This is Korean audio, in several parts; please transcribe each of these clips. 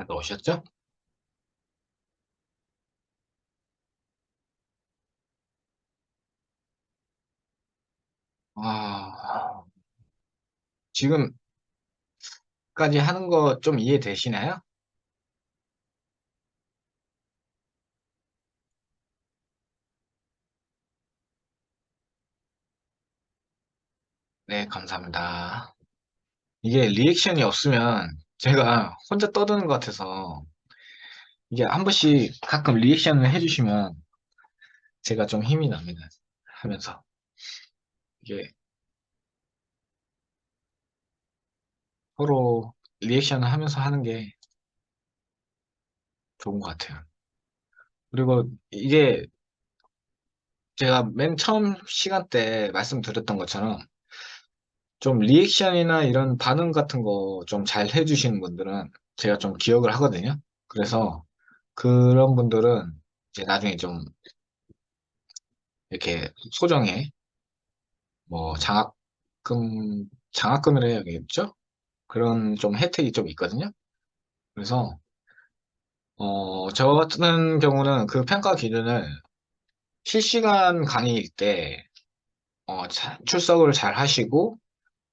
갔다 오셨죠? 아, 지금까지 하는 거 좀 이해되시나요? 네, 감사합니다. 이게 리액션이 없으면 제가 혼자 떠드는 것 같아서 이게 한 번씩 가끔 리액션을 해주시면 제가 좀 힘이 납니다. 하면서 이게 서로 리액션을 하면서 하는 게 좋은 것 같아요. 그리고 이게 제가 맨 처음 시간 때 말씀드렸던 것처럼 좀 리액션이나 이런 반응 같은 거 좀 잘 해주시는 분들은 제가 좀 기억을 하거든요. 그래서 그런 분들은 이제 나중에 좀 이렇게 소정의 뭐 장학금이라 해야겠죠? 그런 좀 혜택이 좀 있거든요. 그래서 저 같은 경우는 그 평가 기준을 실시간 강의일 때 출석을 잘 하시고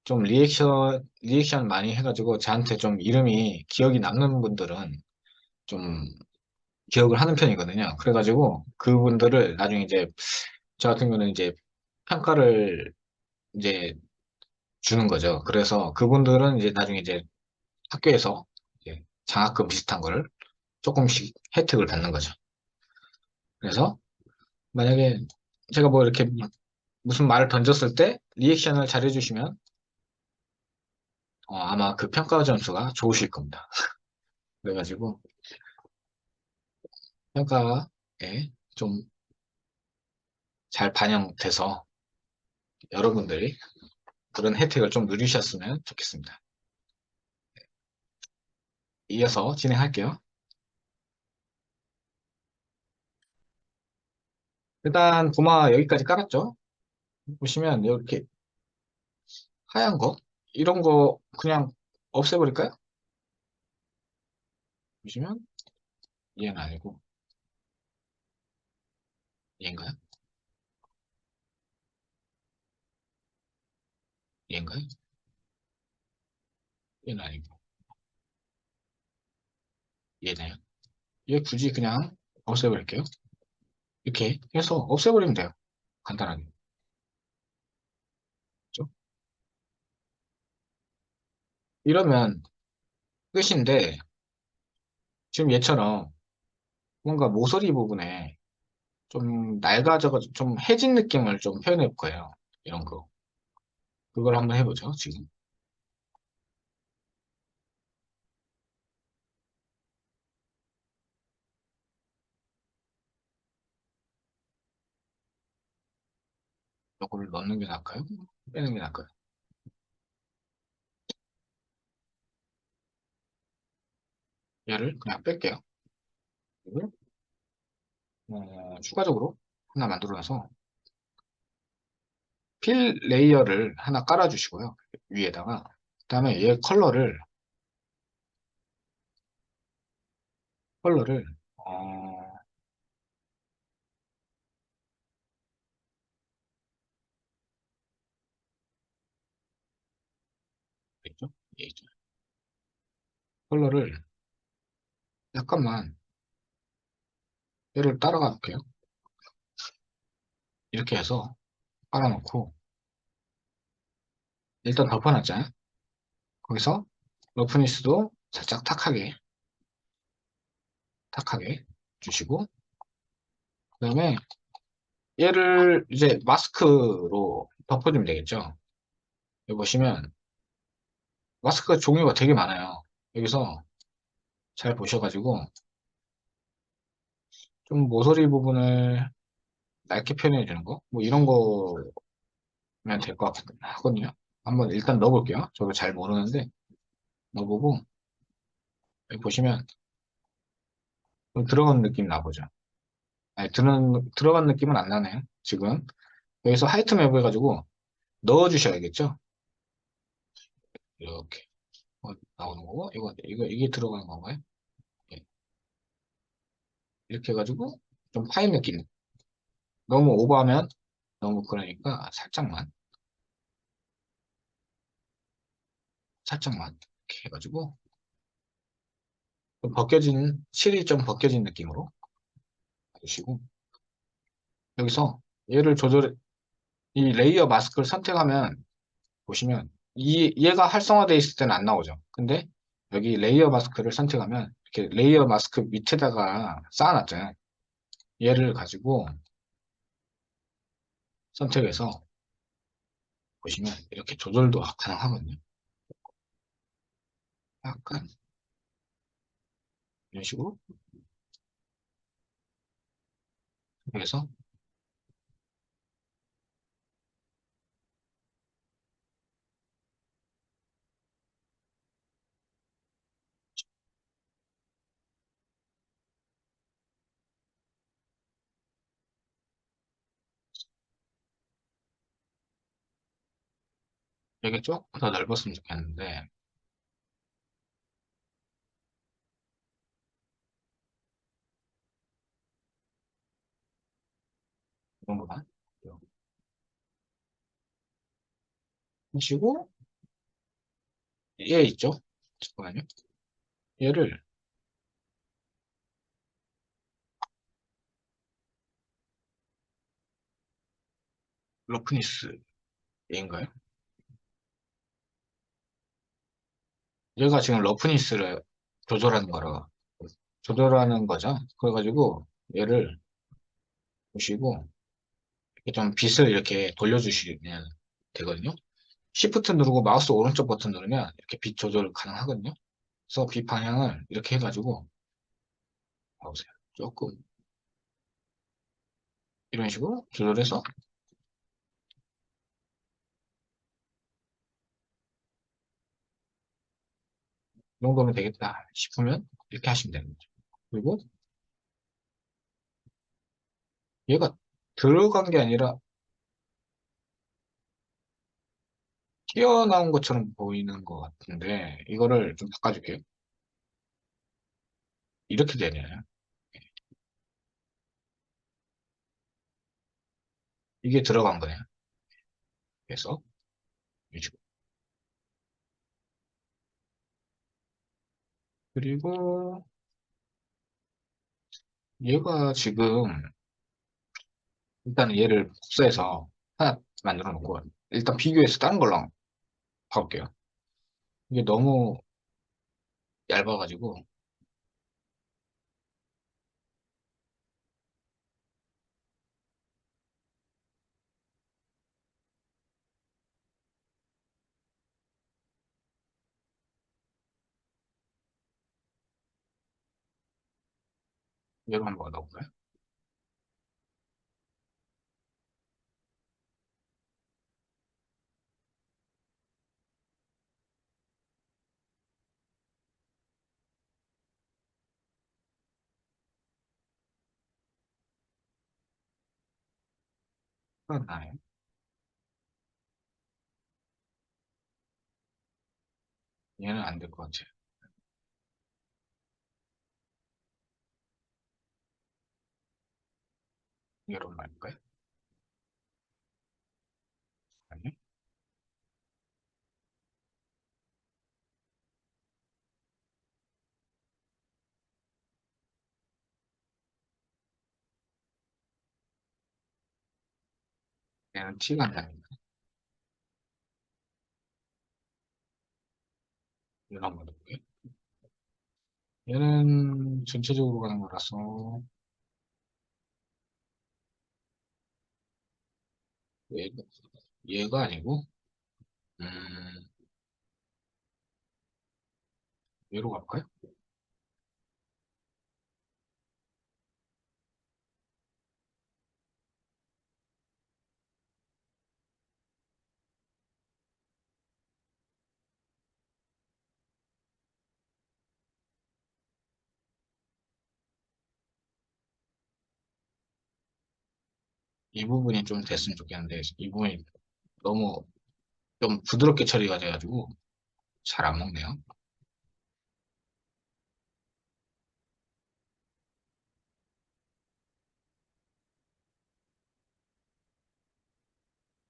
좀 리액션 많이 해가지고 저한테 좀 이름이 기억이 남는 분들은 좀 기억을 하는 편이거든요. 그래가지고 그분들을 나중에 이제 저 같은 경우는 이제 평가를 이제 주는 거죠. 그래서 그분들은 이제 나중에 이제 학교에서 이제 장학금 비슷한 거를 조금씩 혜택을 받는 거죠. 그래서 만약에 제가 뭐 이렇게 무슨 말을 던졌을 때 리액션을 잘 해주시면 아마 그 평가 점수가 좋으실 겁니다. 그래가지고 평가에 좀 잘 반영돼서 여러분들이 그런 혜택을 좀 누리셨으면 좋겠습니다. 이어서 진행할게요. 일단 도마 여기까지 깔았죠? 보시면 이렇게 하얀 거 이런 거 그냥 없애버릴까요? 보시면 얘는 아니고 얘인가요? 얘인가요? 얘는 아니고 얘네요. 얘 굳이 그냥 없애버릴게요. 이렇게 해서 없애버리면 돼요. 간단하게. 그렇죠? 이러면 끝인데 지금 얘처럼 뭔가 모서리 부분에 좀 낡아져가지고 좀 해진 느낌을 좀 표현해 볼 거예요. 이런 거. 그걸 한번 해보죠, 지금. 이거를 넣는 게 나을까요? 빼는 게 나을까요? 얘를 그냥 뺄게요. 그리고 추가적으로 하나 만들어놔서 필 레이어를 하나 깔아주시고요. 위에다가. 그다음에 얘 컬러를 있죠? 얘 있죠. 컬러를 약간만 얘를 따라가 볼게요. 이렇게 해서 깔아놓고 일단 덮어놨잖아요. 거기서 러프니스도 살짝 탁하게 주시고 그다음에 얘를 이제 마스크로 덮어주면 되겠죠. 여기 보시면 마스크가 종류가 되게 많아요. 여기서 잘 보셔가지고 좀 모서리 부분을 얇게 표현해 주는 거, 뭐 이런 거면 될 것 같거든요. 한번 일단 넣어볼게요. 저도 잘 모르는데 넣어보고 여기 보시면 좀 들어간 느낌 나보죠. 아니, 들어간 느낌은 안 나네요. 지금 여기서 하이트 맵 해가지고 넣어주셔야겠죠. 이렇게 나오는 거고 이게 들어가는 건가요? 이렇게 해가지고 좀 파인 느낌. 너무 오버하면 너무 그러니까 살짝만 이렇게 해가지고 좀 벗겨진 실이 좀 벗겨진 느낌으로 해주시고 여기서 얘를 조절해 이 레이어 마스크를 선택하면 보시면 얘가 활성화되어 있을 때는 안 나오죠. 근데 여기 레이어 마스크를 선택하면 이렇게 레이어 마스크 밑에다가 쌓아놨잖아요. 얘를 가지고 선택해서 보시면 이렇게 조절도 가능하거든요. 약간 이런 식으로 해서 이게 조금 더 넓었으면 좋겠는데 이 정도만 하시고 얘 있죠? 잠깐만요. 얘를 러프니스 얘인가요? 얘가 지금 러프니스를 조절하는 거라 조절하는 거죠. 그래가지고 얘를 보시고 이렇게 좀 빛을 이렇게 돌려주시면 되거든요. Shift 누르고 마우스 오른쪽 버튼 누르면 이렇게 빛 조절 가능하거든요. 그래서 빛 방향을 이렇게 해가지고 봐보세요. 조금 이런 식으로 조절해서 이 정도면 되겠다 싶으면 이렇게 하시면 되는 거죠. 그리고 얘가 들어간 게 아니라 튀어나온 것처럼 보이는 것 같은데 이거를 좀 바꿔줄게요. 이렇게 되네요. 이게 들어간 거네요. 그래서 이런 식으로. 그리고 얘가 지금 일단 얘를 복사해서 하나 만들어 놓고 일단 비교해서 다른 걸로 봐볼게요. 이게 너무 얇아가지고 얘로 한번 넣어볼까요? 그렇나요? 얘는 안 될 것 같아요. 얘로 말까요? 아니요? 얘는 티가 안 나니까 얘로 한번 넣어볼게요. 얘는 전체적으로 가는 거라서 얘가, 얘가 아니고 음, 얘로 갈까요? 이 부분이 좀 됐으면 좋겠는데 이 부분이 너무 좀 부드럽게 처리가 돼가지고 잘 안 먹네요.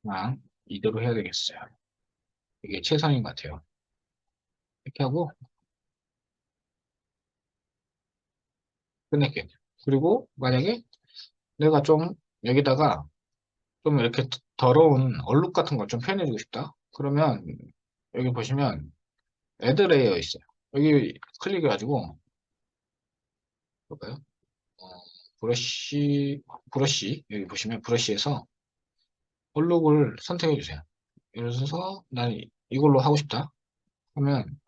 그냥 이대로 해야 되겠어요. 이게 최선인 것 같아요. 이렇게 하고 끝낼게요. 그리고 만약에 내가 좀 여기다가 좀 이렇게 더러운 얼룩 같은 걸 좀 표현해주고 싶다. 그러면 여기 보시면 애드 레이어 있어요. 여기 클릭해가지고 볼까요? 어, 브러쉬 여기 보시면 브러쉬에서 얼룩을 선택해 주세요. 예를 들어서 난 이걸로 하고 싶다 하면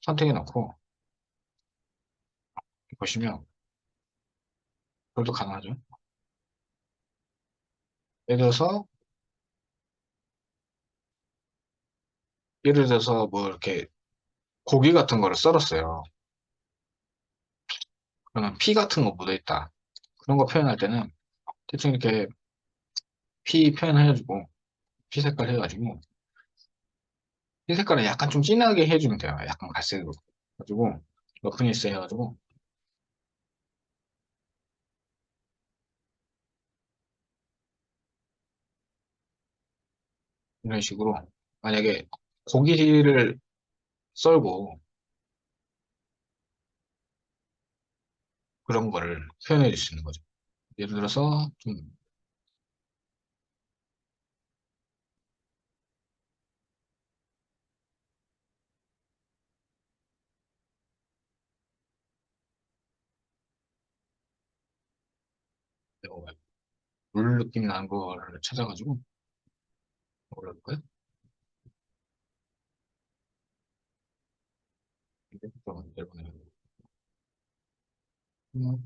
선택해 놓고 보시면 그것도 가능하죠. 예를 들어서 뭐 이렇게 고기 같은 거를 썰었어요. 그러면 피 같은 거 묻어 있다. 그런 거 표현할 때는 대충 이렇게 피 표현해가지고 피 색깔 해가지고 피 색깔을 약간 좀 진하게 해주면 돼요. 약간 갈색으로 해가지고 러프니스 해가지고 이런 식으로 만약에 고기를 썰고 그런 거를 표현해 줄 수 있는 거죠. 예를 들어서 좀 물 느낌 나는 거를 찾아가지고 올려볼까요? 이게 좀 내보내요. 음,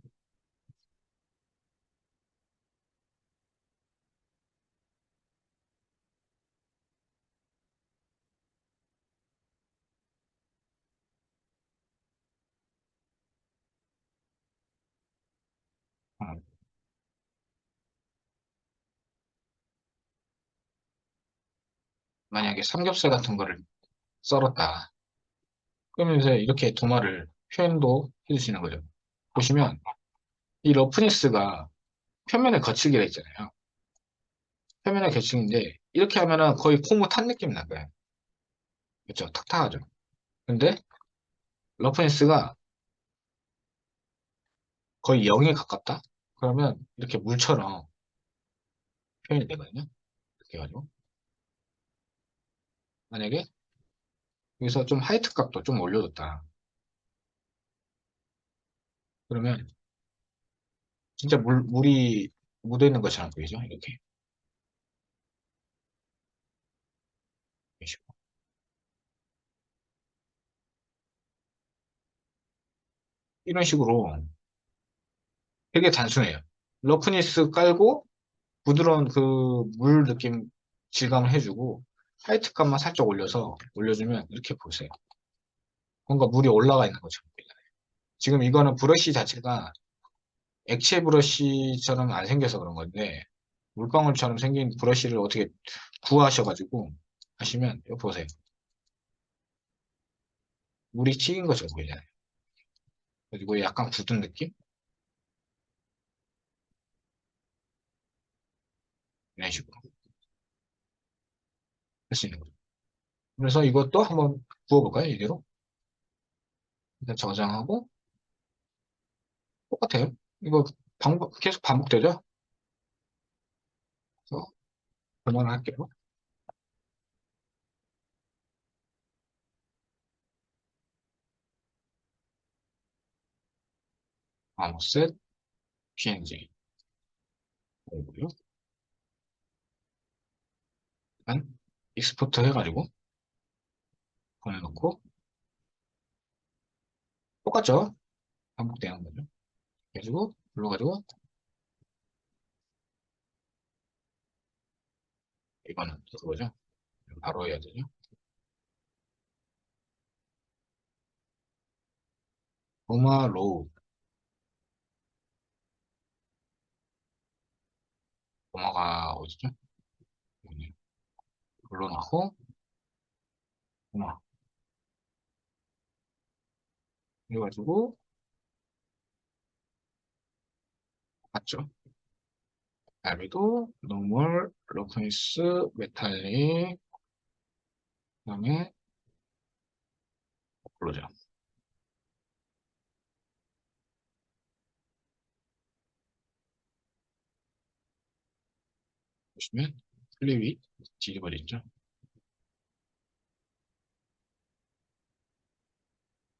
어, 만약에 삼겹살 같은 거를 썰었다. 그러면 이제 이렇게 도마를 표현도 해주시는 거죠. 보시면 이 러프니스가 표면에 거칠게 있잖아요. 표면에 거칠인데 이렇게 하면은 거의 콩을 탄 느낌 난 거예요. 그렇죠? 탁탁하죠. 근데 러프니스가 거의 0에 가깝다? 그러면 이렇게 물처럼 표현이 되거든요. 이렇게 해가지고 만약에 여기서 좀 하이트 값도 좀 올려줬다. 그러면 진짜 물이 묻어있는 것처럼 보이죠? 이렇게. 이런 식으로 되게 단순해요. 러프니스 깔고 부드러운 그 물 느낌 질감을 해주고 하이트 값만 살짝 올려주면 이렇게 보세요. 뭔가 물이 올라가 있는 것처럼 보이잖아요. 지금 이거는 브러쉬 자체가 액체 브러쉬처럼 안 생겨서 그런 건데 물방울처럼 생긴 브러쉬를 어떻게 구하셔가지고 하시면 이거 보세요. 물이 튀긴 것처럼 보이잖아요. 그리고 약간 굳은 느낌? 이런 식으로 할 수 있는 거죠. 그래서 이것도 한번 구워볼까요? 이대로? 일단 저장하고 똑같아요. 이거 계속 반복되죠? 그래서 그만할게요. 아웃셋 png 이고요. 일단 익스포트 해가지고 보내놓고 똑같죠? 반복되는 거죠. 그래가지고 불러가지고 이거는 그거죠. 바로 해야 되죠. 도마 로우 도마가 어디죠? 여기 불러놓고 도마 해가지고 맞죠? 알베도, 노멀, 로프니스, 메탈릭, 그다음에 클로저. 보시면 플리윗 뒤집어져 있죠.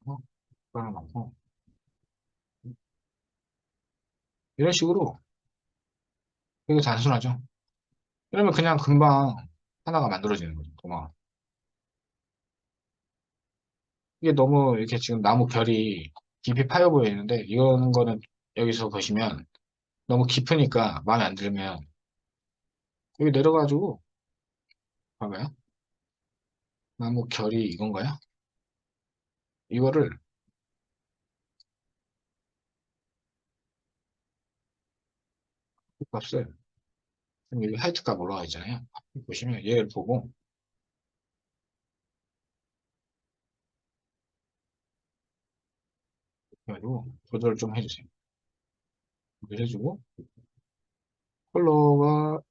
어, 깔아놓고 이런 식으로 되게 단순하죠. 이러면 그냥 금방 하나가 만들어지는 거죠. 도마. 이게 너무 이렇게 지금 나무 결이 깊이 파여 보이는데 이런 거는 여기서 보시면 너무 깊으니까 마음에 안 들면 여기 내려가지고 봐봐요. 나무 결이 이건가요? 이거를 값을 여기 하이트 값 올라가 있잖아요. 보시면 얘를 보고 그래가지고 조절을 좀 해주세요. 조절 해주고 컬러가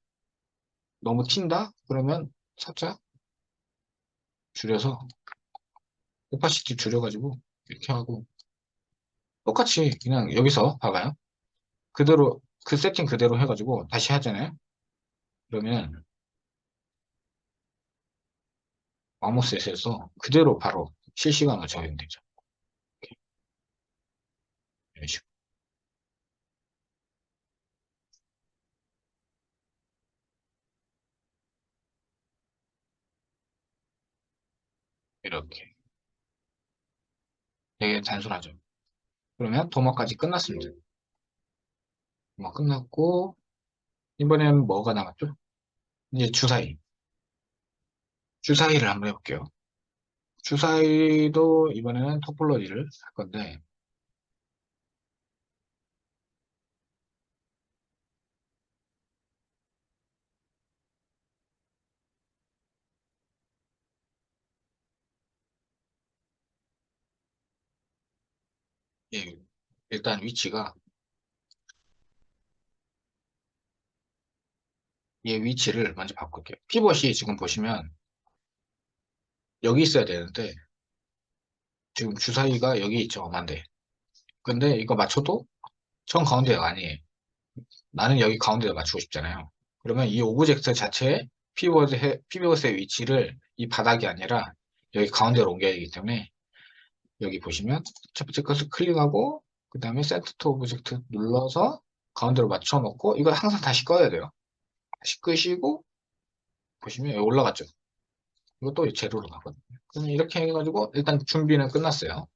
너무 튄다? 그러면 살짝 줄여서 오파시티 줄여가지고 이렇게 하고 똑같이 그냥 여기서 봐봐요. 그대로 그 세팅 그대로 해가지고 다시 하잖아요. 그러면 마모스에서 그대로 바로 실시간으로 적용되죠. 이런 식으로. 이렇게 되게 단순하죠. 그러면 도마까지 끝났습니다. 도마 끝났고 이번엔 뭐가 남았죠? 이제 주사위. 주사위를 한번 해볼게요. 주사위도 이번에는 토폴로지를 할 건데 예, 일단 위치가 얘 위치를 먼저 바꿀게요. 피벗이 지금 보시면 여기 있어야 되는데 지금 주사위가 여기 있죠. 엄한데. 근데 이거 맞춰도 정 가운데가 아니에요. 나는 여기 가운데에 맞추고 싶잖아요. 그러면 이 오브젝트 자체에 피벗의 위치를 이 바닥이 아니라 여기 가운데로 옮겨야 되기 때문에 여기 보시면 첫 번째 것을 클릭하고 그 다음에 세트 투 오브젝트 눌러서 가운데로 맞춰 놓고 이걸 항상 다시 꺼야 돼요. 다시 끄시고 보시면 여기 올라갔죠. 이것도 제로로 가거든요. 그럼 이렇게 해가지고 일단 준비는 끝났어요.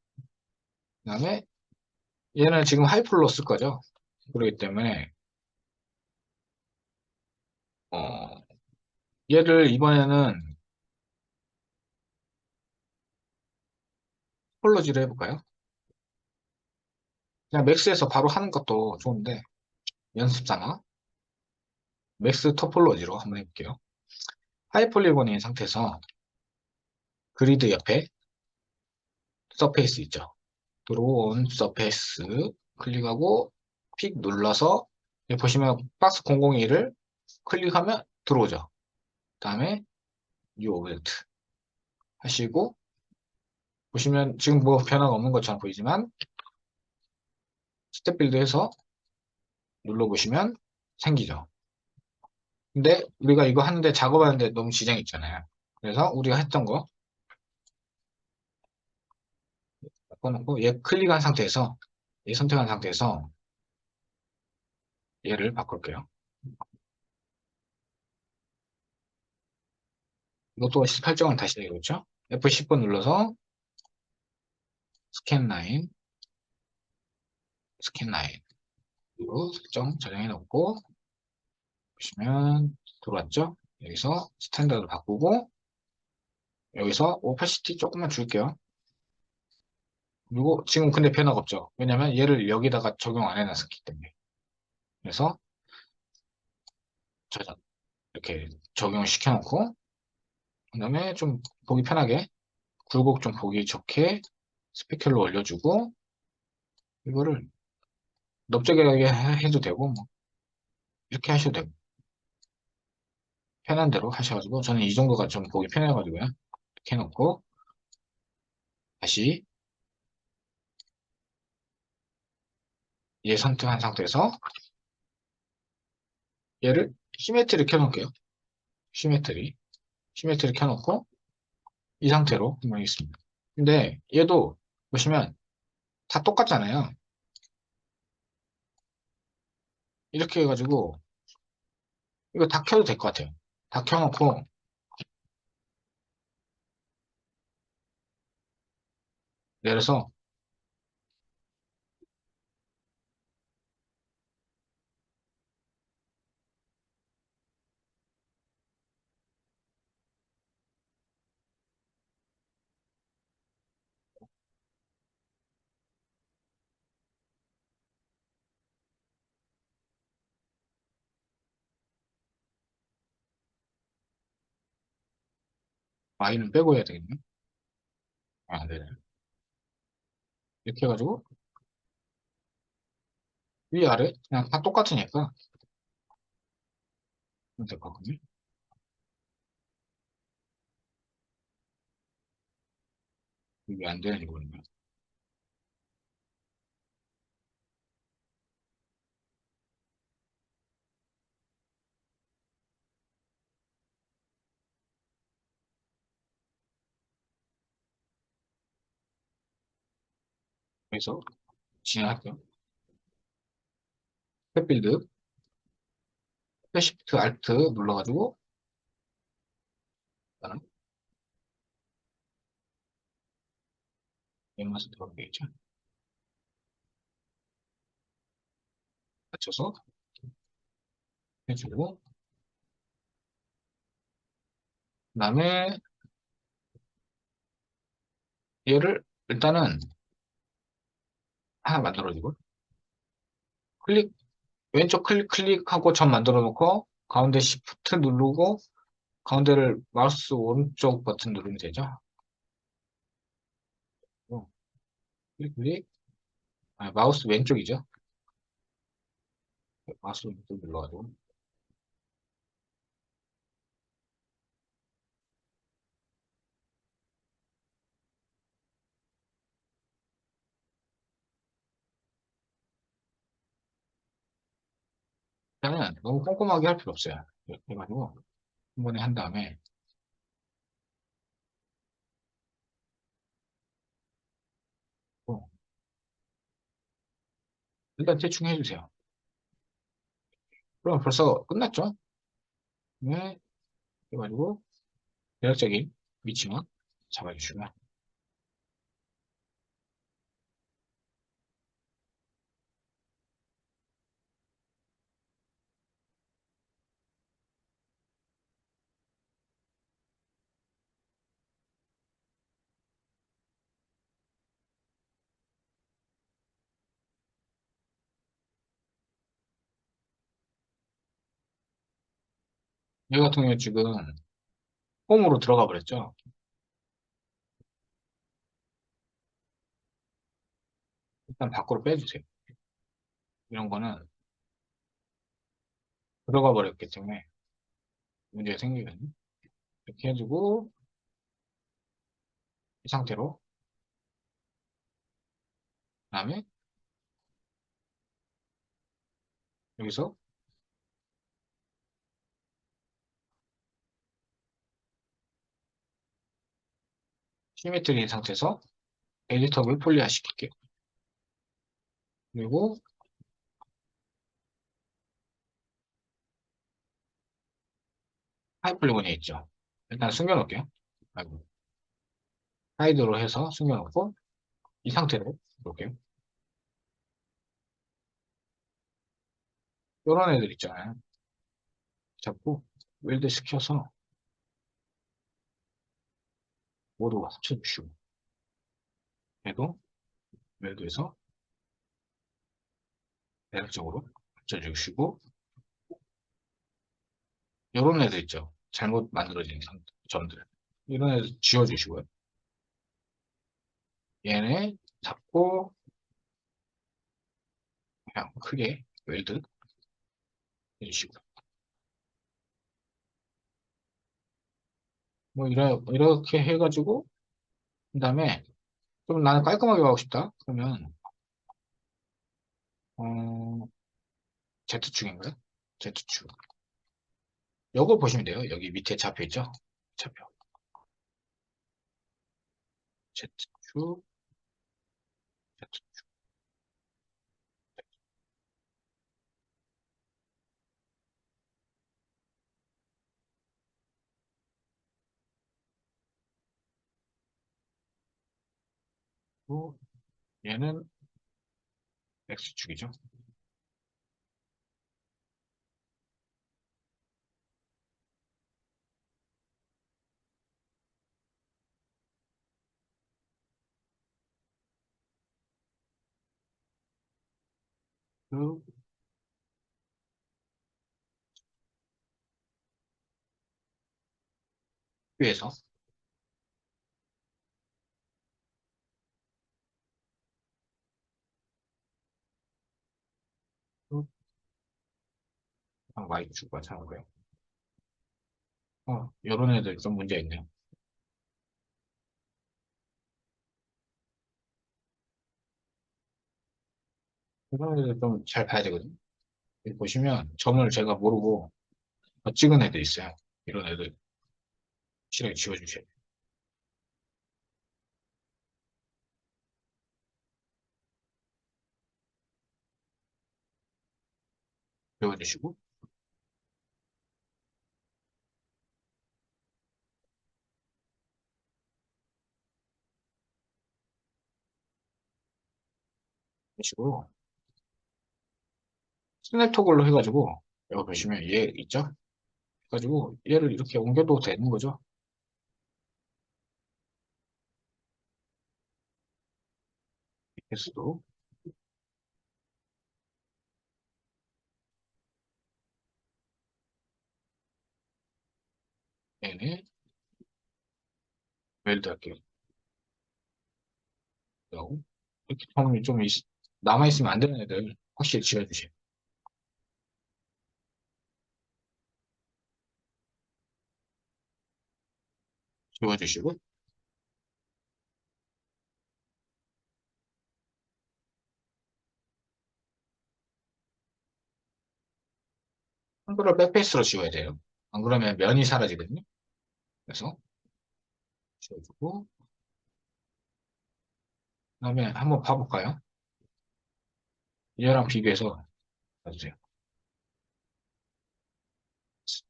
그 다음에 얘는 지금 하이플로 쓸 거죠. 그렇기 때문에 어, 얘를 이번에는 폴로지를 해볼까요? 그냥 맥스에서 바로 하는 것도 좋은데 연습 삼아 맥스 토폴로지로 한번 해볼게요. 하이폴리곤인 상태에서 그리드 옆에 서페이스 있죠. 들어온 서페이스 클릭하고 픽 눌러서 여기 보시면 박스 001을 클릭하면 들어오죠. 다음에 뉴 오브젝트 하시고 보시면 지금 뭐 변화가 없는 것처럼 보이지만 스텝 빌드해서 눌러보시면 생기죠. 근데 우리가 이거 하는데 작업하는데 너무 지장이 있잖아요. 그래서 우리가 했던 거 바꿔놓고 얘 클릭한 상태에서 얘 선택한 상태에서 얘를 바꿀게요. 이것도 설정을 다시 해야겠죠? F10번 눌러서 스캔 라인, 스캔 라인으로 설정 저장해 놓고 보시면 들어왔죠? 여기서 스탠다드 바꾸고 여기서 오파시티 조금만 줄게요. 그리고 지금 근데 변화가 없죠? 왜냐면 얘를 여기다가 적용 안 해놨었기 때문에. 그래서 저장 이렇게 적용을 시켜놓고 그 다음에 좀 보기 편하게 굴곡 좀 보기 좋게 스페큘러 올려주고 이거를 넓적하게 해도 되고 뭐 이렇게 하셔도 되고, 편한 대로 하셔가지고, 저는 이 정도가 좀 보기 편해가지고요. 이렇게 해놓고, 다시 얘 선택한 상태에서 얘를 시메트리 켜놓을게요. 시메트리. 시메트리 켜놓고, 이 상태로 한번 하겠습니다. 근데 얘도 보시면 다 똑같잖아요. 이렇게 해가지고, 이거 다 켜도 될 것 같아요. 다 켜놓고, 내려서, Y는 빼고 해야 되겠네. 아, 네네. 이렇게 해가지고, 위아래, 그냥 다 똑같으니까, 하면 될 것 같거든요. 이게 안 되는 이거든요. 그래서, 진행할게요. 스텝빌드, Shift Alt 눌러가지고, 일단은, 웬만해서 들어가겠죠. 맞춰서 해주고, 그 다음에, 얘를, 일단은, 하나 만들어주고, 클릭, 왼쪽 클릭하고 점 만들어 놓고, 가운데 Shift 누르고, 가운데를 마우스 오른쪽 버튼 누르면 되죠. 어, 클릭, 마우스 왼쪽이죠. 마우스 왼쪽 눌러가지고. 일단은 너무 꼼꼼하게 할 필요 없어요. 이렇게 해가지고, 한 번에 한 다음에, 또 일단 대충 해주세요. 그럼 벌써 끝났죠? 네. 해가지고, 대략적인 위치만 잡아주시고요. 여기 같은 경우에 지금 홈으로 들어가 버렸죠? 일단 밖으로 빼주세요. 이런 거는 들어가 버렸기 때문에 문제가 생기거든요. 이렇게 해주고, 이 상태로, 그 다음에 여기서 시메트리 상태에서 에디터블 폴리아 시킬게요. 그리고 하이폴리곤에 있죠. 일단 숨겨놓을게요. 아이고, 하이드로 해서 숨겨놓고, 이 상태로 볼게요. 이런 애들 있잖아요. 잡고, 웰드 시켜서 모두 합쳐주시고, 얘도 웰드에서 대략적으로 합쳐주시고, 이런 애들 있죠. 잘못 만들어진 점들. 이런 애들 지워주시고요. 얘네 잡고, 그냥 크게 웰드 이런 식으로. 뭐, 이렇게 해가지고, 그 다음에, 좀 나는 깔끔하게 하고 싶다. 그러면, 어, Z축인가요? Z축. 요거 보시면 돼요. 여기 밑에 잡혀 있죠? 잡혀. Z축, Z축, 얘는 X축이죠. 그 위에서 그 Y축과 차고요. 요런 애들 좀 문제 있네요. 이런 애들 좀 잘 봐야 되거든요. 여기 보시면 점을 제가 모르고 찍은 애들 있어요. 이런 애들 실하게 지워주셔야 돼요. 지워주시고, 이런 식으로 스냅 토글로 해가지고, 여기 보시면 얘 있죠? 해가지고 얘를 이렇게 옮겨도 되는 거죠. 개수도 얘네 웰드 할게요. 그리고 이렇게 점이 좀 남아있으면 안 되는 애들 확실히 지워주세요. 지워주시고, 한글을 백페이스로 지워야 돼요. 안 그러면 면이 사라지거든요. 그래서 지워주고, 그다음에 한번 봐볼까요? 얘랑 비교해서 봐주세요.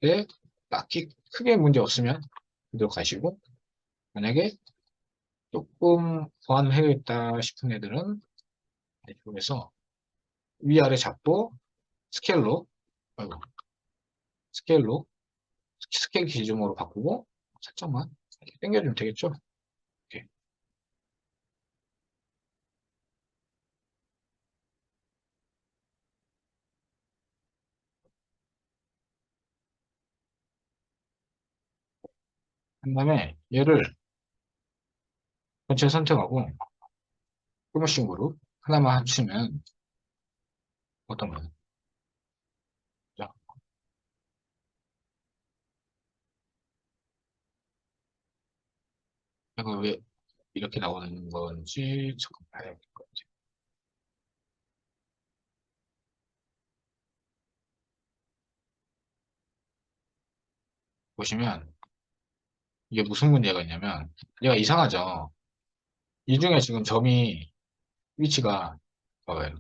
네, 딱히 크게 문제 없으면 그대로 가시고, 만약에 조금 보완해야겠다 싶은 애들은 이쪽에서 위아래 잡고 스케일로, 아이고, 스케일로, 스케일 기준으로 바꾸고 살짝만 이렇게 당겨주면 되겠죠? 이렇게. 한 다음에 얘를 전체 선택하고 프로모션 그룹 하나만 합치면 어떤 거죠? 자, 이거 왜 이렇게 나오는 건지 잠깐 봐야 될 것 같아요. 보시면 이게 무슨 문제가 있냐면 얘가 이상하죠? 이 중에 지금 점이 위치가 봐봐요.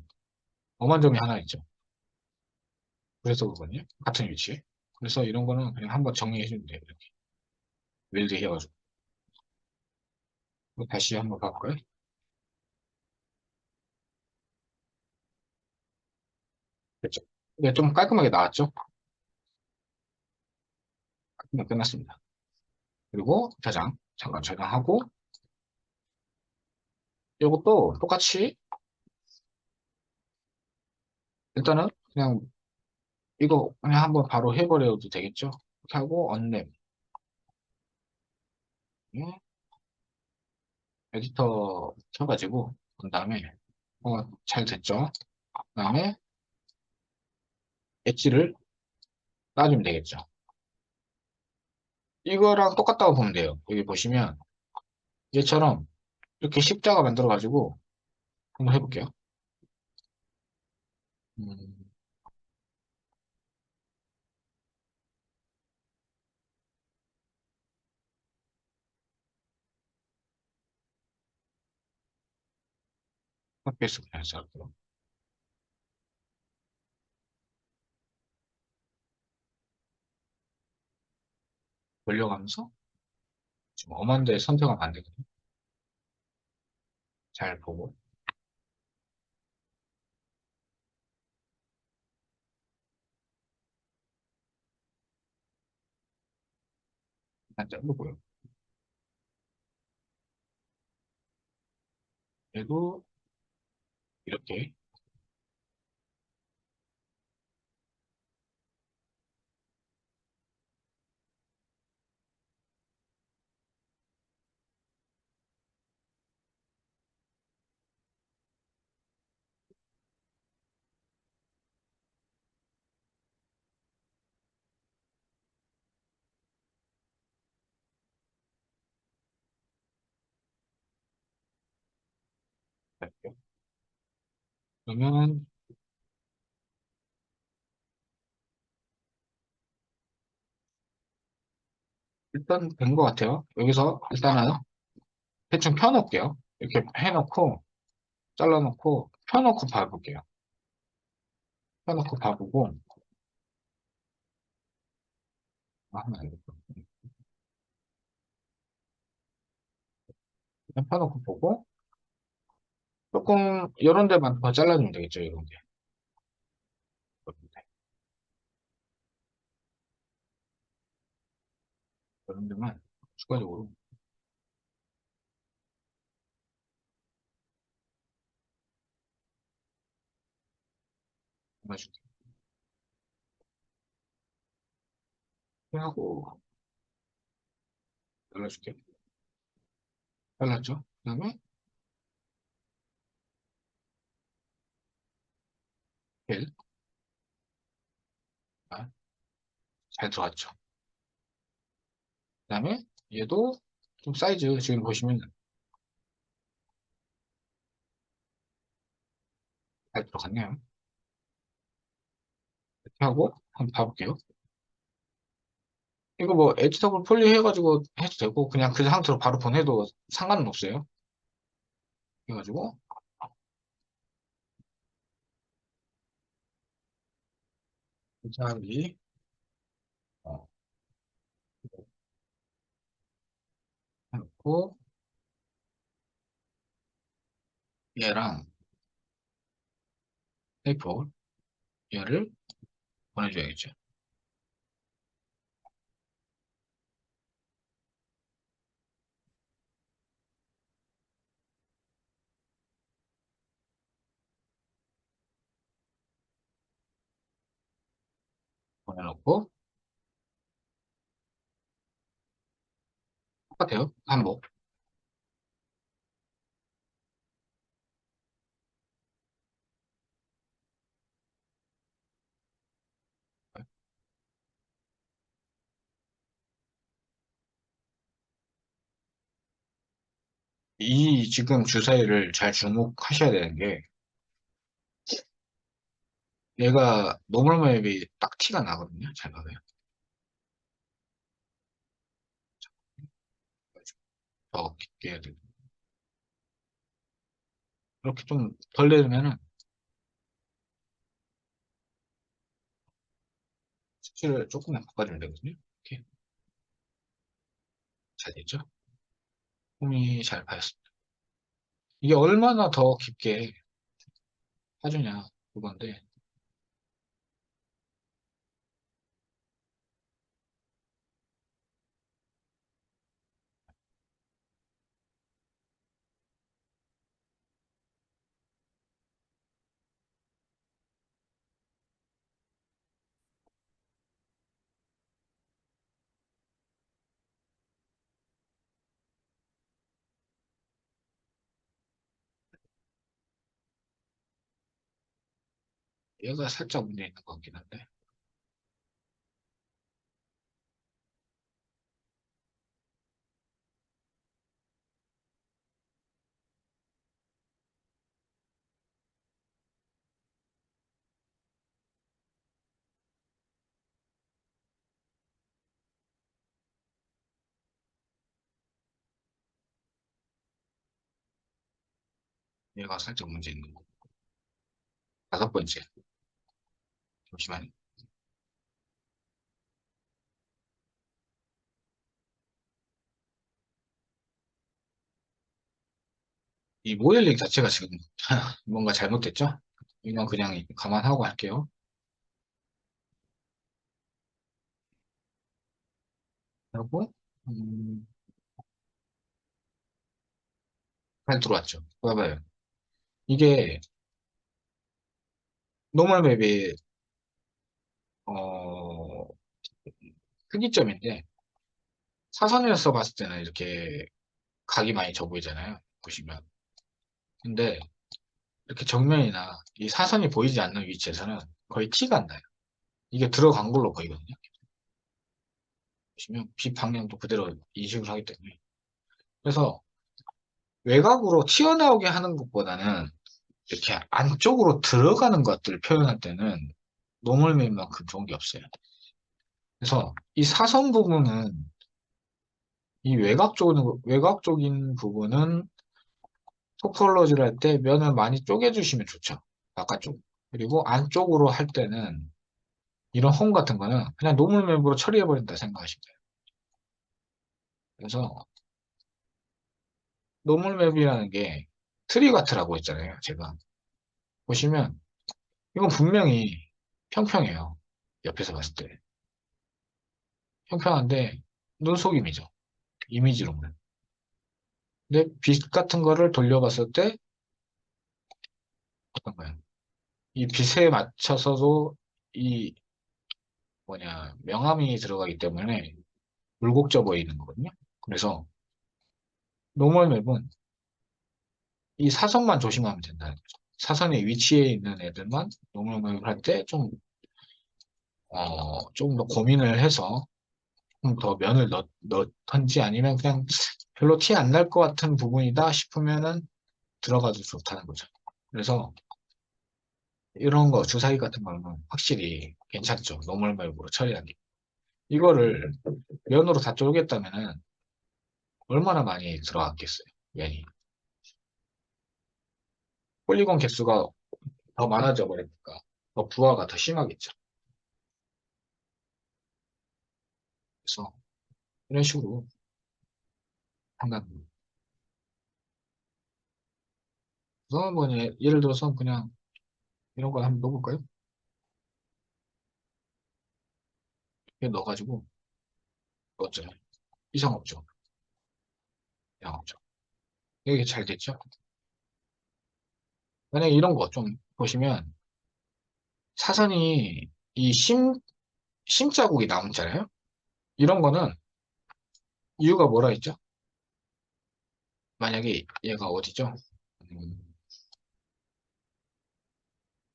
엄한 점이 하나 있죠. 그래서 그거든요. 같은 위치에. 그래서 이런 거는 그냥 한번 정리해 주면 돼요. 이렇게. 웰드 해가지고. 다시 한번 봐볼까요? 됐죠. 네, 좀 깔끔하게 나왔죠? 깔끔하게 끝났습니다. 그리고 잠깐 저장하고, 이것도 똑같이, 일단은 그냥 이거 그냥 한번 바로 해버려도 되겠죠? 이렇게 하고, 언랩. 에디터 켜가지고, 그 다음에, 잘 됐죠? 그 다음에, 엣지를 놔주면 되겠죠. 이거랑 똑같다고 보면 돼요. 여기 보시면 얘처럼 이렇게 십자가 만들어가지고 한번 해볼게요. 음, 스페이스 그냥 써볼게요. 돌려가면서 지금 엄한 데 선택하면 안 되거든요. 잘 보고 일단 자르고요. 그리고 이렇게 할게요. 그러면 일단 된 것 같아요. 여기서 일단은 대충 펴놓을게요. 이렇게 해놓고 잘라놓고 펴놓고 봐볼게요. 펴놓고 봐보고 하면 안 될까? 그냥 펴놓고 보고 조금 이런 데만 더 잘라주면 되겠죠. 이런 데. 이런 데만 추가적으로 해가지고 하고 잘라줄게요. 잘랐죠? 그 다음에 벨. 아, 잘 들어갔죠. 그 다음에 얘도 좀 사이즈 지금 보시면 잘 들어갔네요. 이렇게 하고 한번 봐볼게요. 이거 뭐 에디터블 폴리 해가지고 해도 되고 그냥 그 상태로 바로 보내도 상관은 없어요. 해가지고 자리 어, 해놓고 얘랑 테이프 얘를 보내줘야겠죠. 보내놓고 똑같아요. 반복. 이 지금 주사위를 잘 주목하셔야 되는 게 얘가 노멀 맵이 딱 티가 나거든요. 잘 봐봐요. 더 깊게 해야 되고 이렇게 좀 덜 내리면은 수치를 조금만 바꿔주면 되거든요. 이렇게 잘 됐죠? 홈이 잘 파였습니다. 이게 얼마나 더 깊게 파주냐 그건데 얘가 살짝 문제 있는 것 같긴 한데 얘가 살짝 문제 있는 거. 다섯 번째. 잠시만요. 이 모델링 자체가 지금 뭔가 잘못됐죠? 이건 그냥 감안하고 할게요. 그리고, 음, 잘 들어왔죠. 봐봐요. 이게 노멀 맵의, 어, 특이점인데, 사선에서 봤을 때는 이렇게 각이 많이 져 보이잖아요. 보시면. 근데 이렇게 정면이나 이 사선이 보이지 않는 위치에서는 거의 티가 안 나요. 이게 들어간 걸로 보이거든요. 보시면 빛 방향도 그대로 인식을 하기 때문에. 그래서 외곽으로 튀어나오게 하는 것보다는 이렇게 안쪽으로 들어가는 것들을 표현할 때는 노멀맨만큼 좋은 게 없어요. 그래서 이 사선 부분은 이 외곽적인 부분은 토폴로지를 할 때 면을 많이 쪼개주시면 좋죠. 바깥쪽. 그리고 안쪽으로 할 때는 이런 홈 같은 거는 그냥 노멀맵으로 처리해버린다 생각하시면 돼요. 그래서 노멀맵이라는 게 트리가트라고 했잖아요. 제가. 보시면 이건 분명히 평평해요. 옆에서 봤을 때. 평평한데 눈속임이죠. 이미지로는. 근데 빛 같은 거를 돌려봤을 때 어떤가요? 이 빛에 맞춰서도 이 명암이 들어가기 때문에 굴곡져 보이는 거거든요. 그래서 노멀 맵은 이 사선만 조심하면 된다는 거죠. 사선의 위치에 있는 애들만 노멀 맵을 할 때 좀 더 고민을 해서 좀 더 면을 넣던지 아니면 그냥 별로 티 안 날 것 같은 부분이다 싶으면은 들어가도 좋다는 거죠. 그래서 이런 거 주사위 같은 거는 확실히 괜찮죠. 노멀 맵으로 처리하기. 이거를 면으로 다 쪼개겠다면은 얼마나 많이 들어갔겠어요. 면이. 폴리곤 개수가 더 많아져 버리니까 더 부하가 더 심하겠죠. 그래서 이런 식으로 한단 그래서 예를 들어서 그냥 이런 거 한번 넣어볼까요? 이렇게 넣어가지고 넣었잖아요. 이상 없죠. 이상 없죠. 이게 잘 됐죠? 만약에 이런 거 좀 보시면 사선이 이 심자국이 남잖아요? 이런 거는 이유가 뭐라 했죠? 만약에 얘가 어디죠? 음,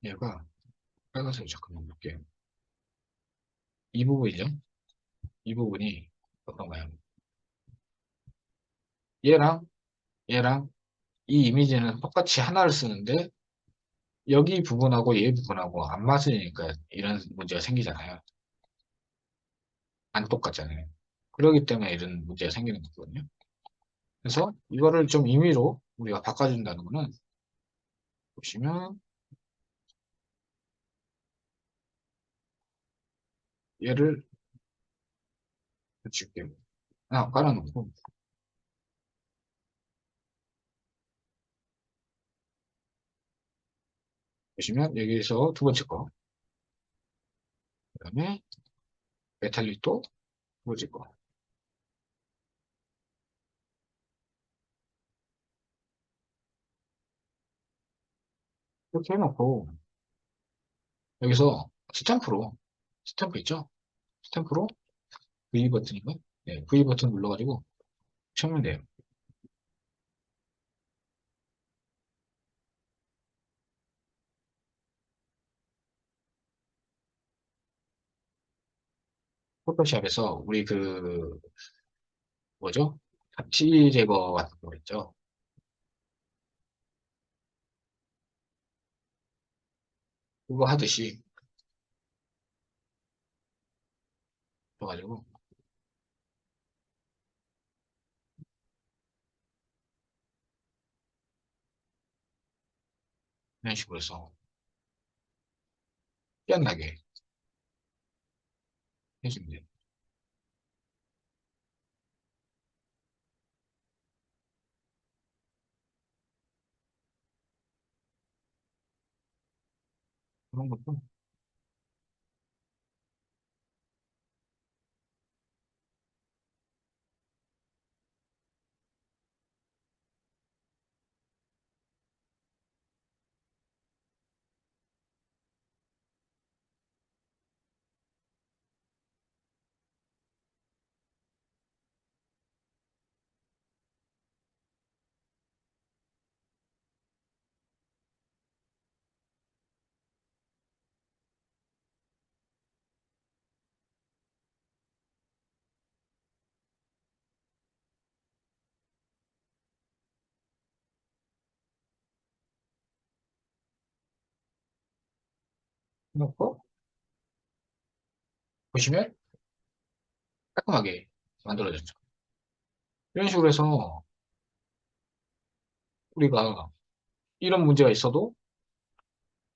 얘가 빨간색 잠깐만 볼게요. 이 부분이죠? 이 부분이 어떤가요? 얘랑 얘랑 이 이미지는 똑같이 하나를 쓰는데 여기 부분하고 얘 부분하고 안 맞으니까 이런 문제가 생기잖아요. 안 똑같잖아요. 그렇기 때문에 이런 문제가 생기는 거거든요. 그래서 이거를 좀 임의로 우리가 바꿔준다는 거는 보시면 얘를 붙일게요. 하나 깔아놓고 보시면 여기에서 두 번째 거 그다음에 메탈릭도 두 번째 거 이렇게 해놓고 여기서 스탬프 있죠? 스탬프로 V 버튼인가? 네, V 버튼 눌러가지고 쳐면 돼요. 포토샵에서 우리 뭐죠? 잡지 제거 같은 거 있죠? 그거 하듯이 줘가지고 이런 식으로 해서 삐안나게 해주면 돼요. 그런 것도 해놓고 보시면 깔끔하게 만들어졌죠. 이런 식으로 해서 우리가 이런 문제가 있어도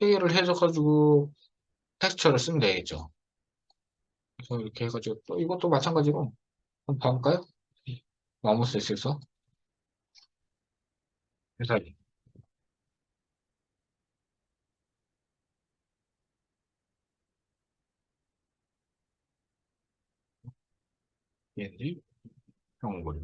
해결을 해줘가지고 텍스처를 쓰면 되겠죠. 그래서 이렇게 해가지고 또 이것도 마찬가지로 한번 봐볼까요? 마모스에서 회사리 얘들이 형용고리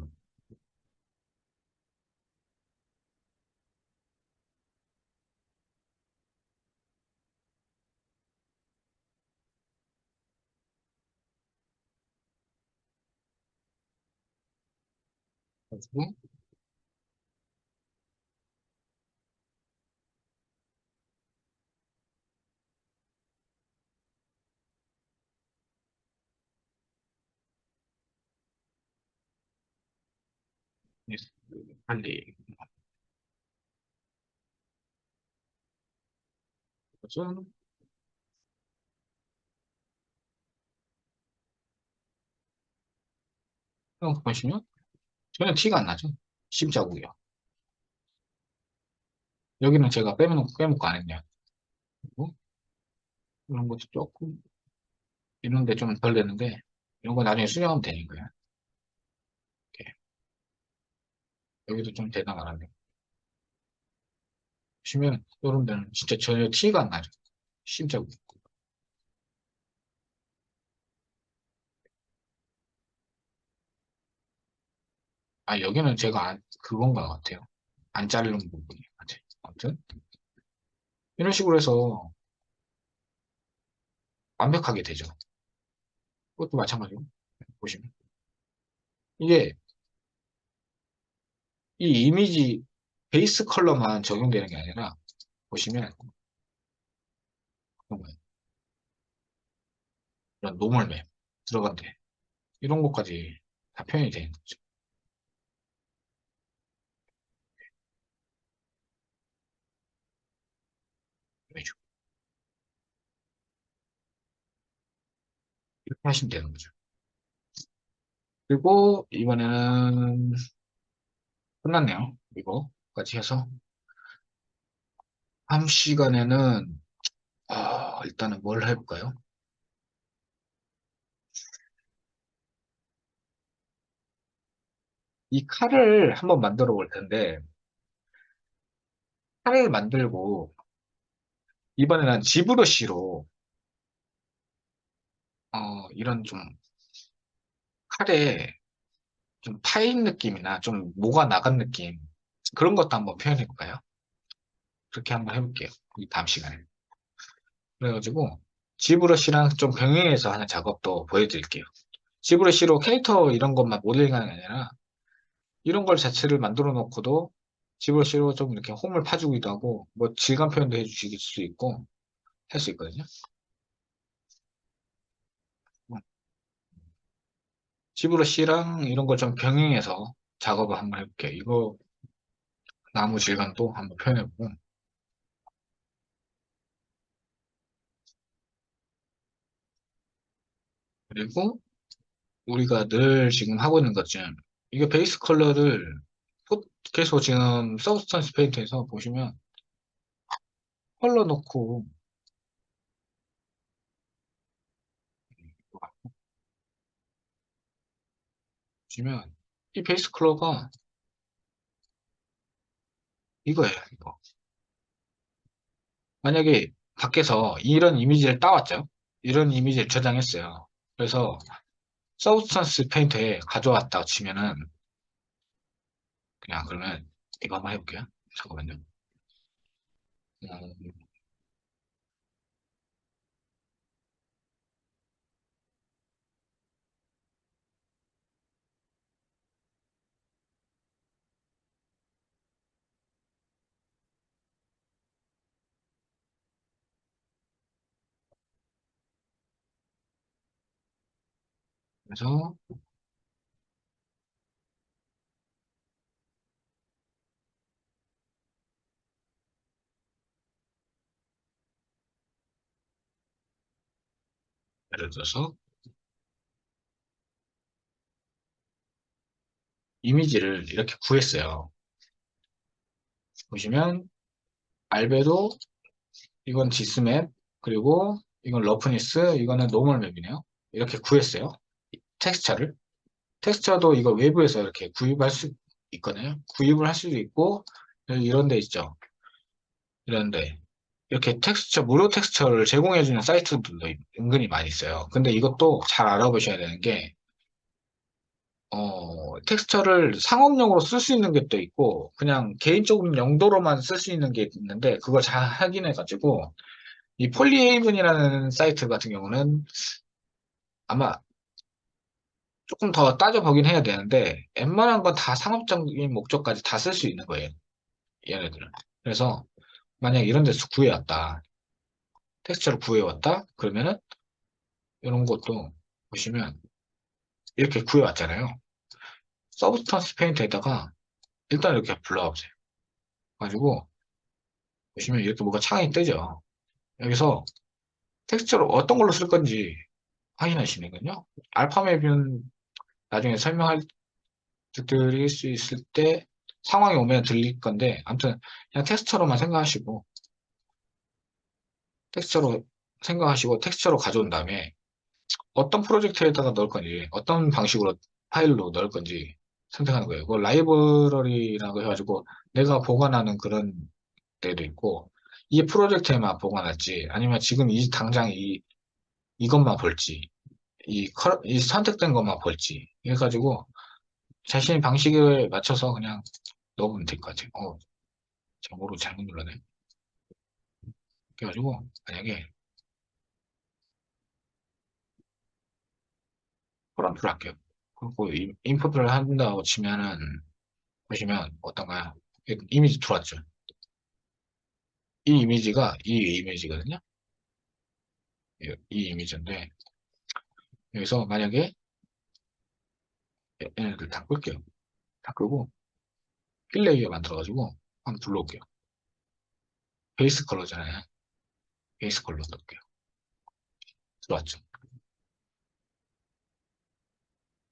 가지고 빨리 그래서 형 보시면 전혀 티가 안 나죠. 십자국이요. 여기는 제가 빼먹고 안 했네요. 그리고 이런 것도 조금 이런데 좀 덜 되는데 이런 거 나중에 수정하면 되니까요. 이렇게. 여기도 좀 대강 알았네요. 보시면 이런 데는 진짜 전혀 티가 안 나죠. 십자국. 아 여기는 제가 그건 것 같아요. 안 자르는 부분이 같아요. 아무튼 이런 식으로 해서 완벽하게 되죠. 그것도 마찬가지로 보시면 이게 이 이미지 베이스 컬러만 적용되는 게 아니라 보시면 그런 거예요. 이런 노멀 맵 들어간대 이런 것까지 다 표현이 되는 거죠. 이미지. 이렇게 하시면 되는 거죠. 그리고 이번에는 끝났네요. 이거까지 해서 다음 시간에는 일단은 뭘 해볼까요? 이 칼을 한번 만들어 볼 텐데 칼을 만들고 이번에는 지브러시로 이런 좀 칼에 좀 파인 느낌이나 좀 뭐가 나간 느낌 그런 것도 한번 표현해 볼까요? 그렇게 한번 해볼게요. 이 다음 시간에. 그래가지고 지브러시랑 좀 병행해서 하는 작업도 보여드릴게요. 지브러시로 캐릭터 이런 것만 모델링하는 게 아니라 이런 걸 자체를 만들어 놓고도 지브러시로 좀 이렇게 홈을 파주기도 하고 뭐 질감 표현도 해주실 수 있고 할 수 있거든요. 지브러시랑 이런 걸 좀 병행해서 작업을 한번 해볼게요. 이거 나무 질감도 한번 표현해보고 그리고 우리가 늘 지금 하고 있는 것 중, 이게 베이스 컬러를 계속 지금 서브스턴스 페인트에서 보시면 컬러 넣고 보시면 이 베이스 컬러가 이거예요, 이거. 만약에 밖에서 이런 이미지를 따왔죠. 이런 이미지를 저장했어요. 그래서 서브스턴스 페인트에 가져왔다 치면은 그냥 그러면 이거 한번 해볼게요. 잠깐만요. 음, 그래서 예를 들어서 이미지를 이렇게 구했어요. 보시면 알베도 이건 지스맵 그리고 이건 러프니스 이거는 노멀 맵이네요. 이렇게 구했어요. 텍스처를. 텍스처도 이거 외부에서 이렇게 구입할 수 있거든요. 구입을 할 수도 있고 여기 이런 데 있죠. 이런데 이렇게 텍스처 무료 텍스처를 제공해주는 사이트들도 은근히 많이 있어요. 근데 이것도 잘 알아보셔야 되는 게 텍스처를 상업용으로 쓸 수 있는 게 또 있고 그냥 개인적인 용도로만 쓸 수 있는 게 있는데 그걸 잘 확인해가지고 이 폴리에이븐이라는 사이트 같은 경우는 아마 조금 더 따져보긴 해야 되는데 웬만한 건 다 상업적인 목적까지 다 쓸 수 있는 거예요. 얘네들은. 그래서 만약 이런 데서 구해왔다. 텍스처를 구해왔다. 그러면은 이런 것도 보시면 이렇게 구해왔잖아요. 서브스턴스 페인트에다가 일단 이렇게 불러보세요. 가지고 보시면 이렇게 뭐가 창이 뜨죠. 여기서 텍스처를 어떤 걸로 쓸 건지 확인하시는 거요. 알파맵은 나중에 설명할 드릴 수 있을 때 상황이 오면 들릴 건데 아무튼 그냥 텍스처로만 생각하시고 텍스처로 생각하시고 텍스처로 가져온 다음에 어떤 프로젝트에다가 넣을 건지 어떤 방식으로 파일로 넣을 건지 선택하는 거예요. 그 라이브러리라고 해가지고 내가 보관하는 그런 데도 있고 이 프로젝트에만 보관할지 아니면 지금 이 당장 이것만 볼지 이 선택된 것만 볼지 해가지고 자신의 방식에 맞춰서 그냥 넣으면 될 것 같아요. 제가 모르고 잘못 눌러네. 그래가지고 만약에 프롬프트를 할게요. 그리고 인풋을 한다고 치면은 보시면 어떤가요? 이미지 들어왔죠. 이 이미지거든요. 이 이미지인데 여기서 만약에 얘네들 다 끌게요. 다 끌고 필레이어 만들어가지고 한번 불러올게요. 베이스 컬러잖아요. 베이스 컬러 넣을게요. 들어왔죠.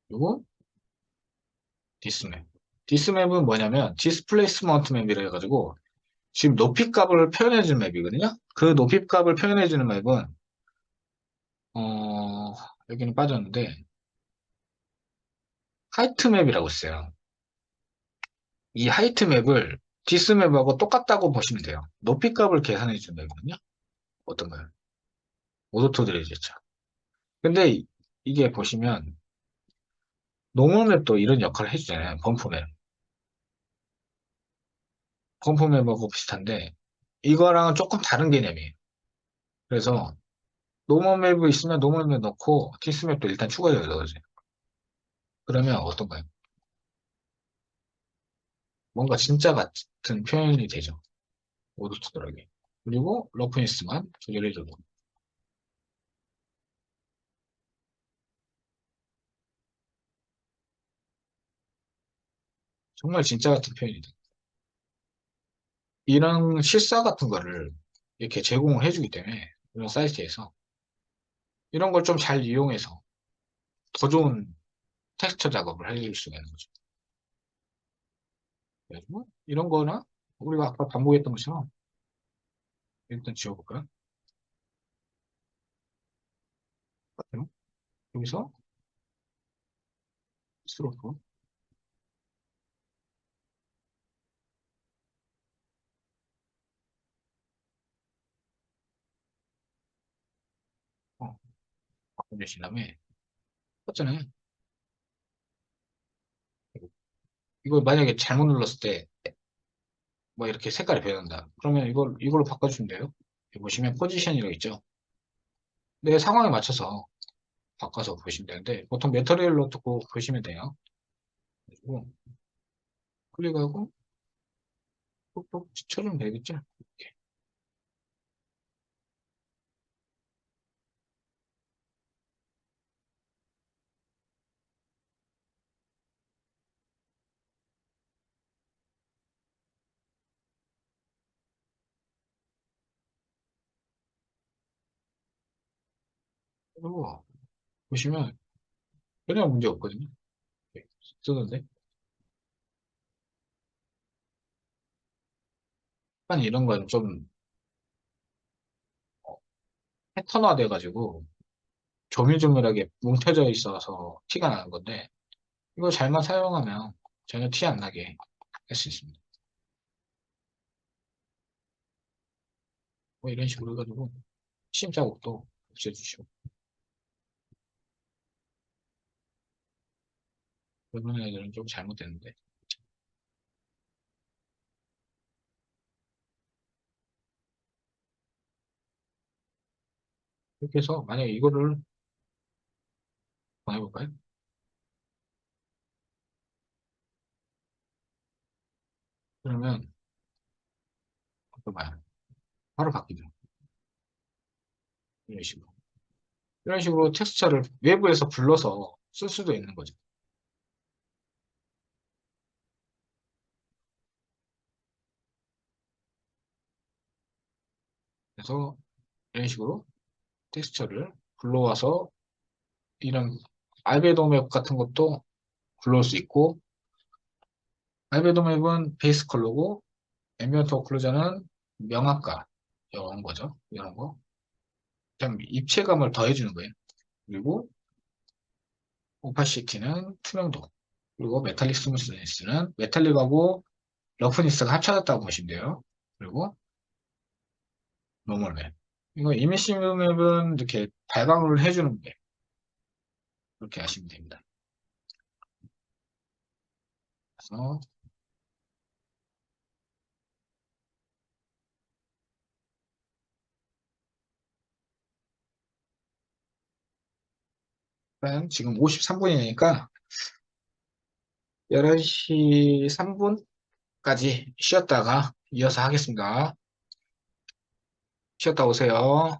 그리고 디스맵. 디스맵은 뭐냐면 디스플레이스먼트 맵이라 해가지고 지금 높이 값을 표현해주는 맵이거든요. 그 높이 값을 표현해주는 맵은 어, 여기는 빠졌는데 하이트 맵이라고 있어요. 이 하이트 맵을 디스 맵하고 똑같다고 보시면 돼요. 높이 값을 계산해주는 맵이거든요. 어떤가요? 오도토 드레이즈죠. 근데 이게 보시면 노멀 맵도 이런 역할을 해주잖아요. 범프 맵. 범프 맵하고 비슷한데 이거랑은 조금 다른 개념이에요. 그래서 노멀 맵이 있으면 노멀 맵 넣고 디스 맵도 일단 추가해서 넣어주세요. 그러면 어떤가요? 뭔가 진짜 같은 표현이 되죠. 오도토더라게. 그리고 러프니스만 조절해줘도 정말 진짜 같은 표현이 돼요. 이런 실사 같은 거를 이렇게 제공을 해주기 때문에 이런 사이트에서 이런 걸 좀 잘 이용해서 더 좋은 텍스처 작업을 해줄 수가 있는 거죠. 그래서 이런 거나 우리가 아까 반복했던 것처럼 일단 지워볼까요? 똑같아요. 여기서 스로프 바꿔주신 다음에 껐잖아요. 이걸 만약에 잘못 눌렀을 때 뭐 이렇게 색깔이 변한다. 그러면 이걸로 바꿔주면 돼요. 여기 보시면 포지션이라고 있죠. 내 상황에 맞춰서 바꿔서 보시면 되는데 보통 메터리얼로 듣고 보시면 돼요. 그리고 클릭하고 톡톡 쳐주면 되겠죠. 이렇게 그리고 보시면 전혀 문제 없거든요. 이렇게 쓰는데 약간 이런 건 좀 패턴화 돼가지고 조밀조밀하게 뭉쳐져 있어서 티가 나는 건데 이거 잘만 사용하면 전혀 티 안 나게 할 수 있습니다. 뭐 이런 식으로 해가지고 침 자국도 없애주시고 그런 애들은 좀 잘못됐는데 이렇게 해서 만약에 이거를 보내볼까요? 그러면 봐봐요. 바로 바뀌죠. 이런 식으로. 이런 식으로 텍스처를 외부에서 불러서 쓸 수도 있는 거죠. 그래서 이런 식으로 텍스처를 불러와서 이런 알베도 맵 같은 것도 불러올 수 있고 알베도 맵은 베이스 컬러고 앰비언트 오클루전은 명암가 이런 거죠. 이런 거. 그냥 입체감을 더해주는 거예요. 그리고 오파시티는 투명도. 그리고 메탈릭 스무스니스는 메탈릭하고 러프니스가 합쳐졌다고 보시면 돼요. 그리고 노멀 맵. 이거 이미시브 맵은 이렇게 발광을 해주는 맵. 그렇게 하시면 됩니다. 그래서 일단 지금 53분이니까 11시 3분까지 쉬었다가 이어서 하겠습니다. 쉬었다 오세요.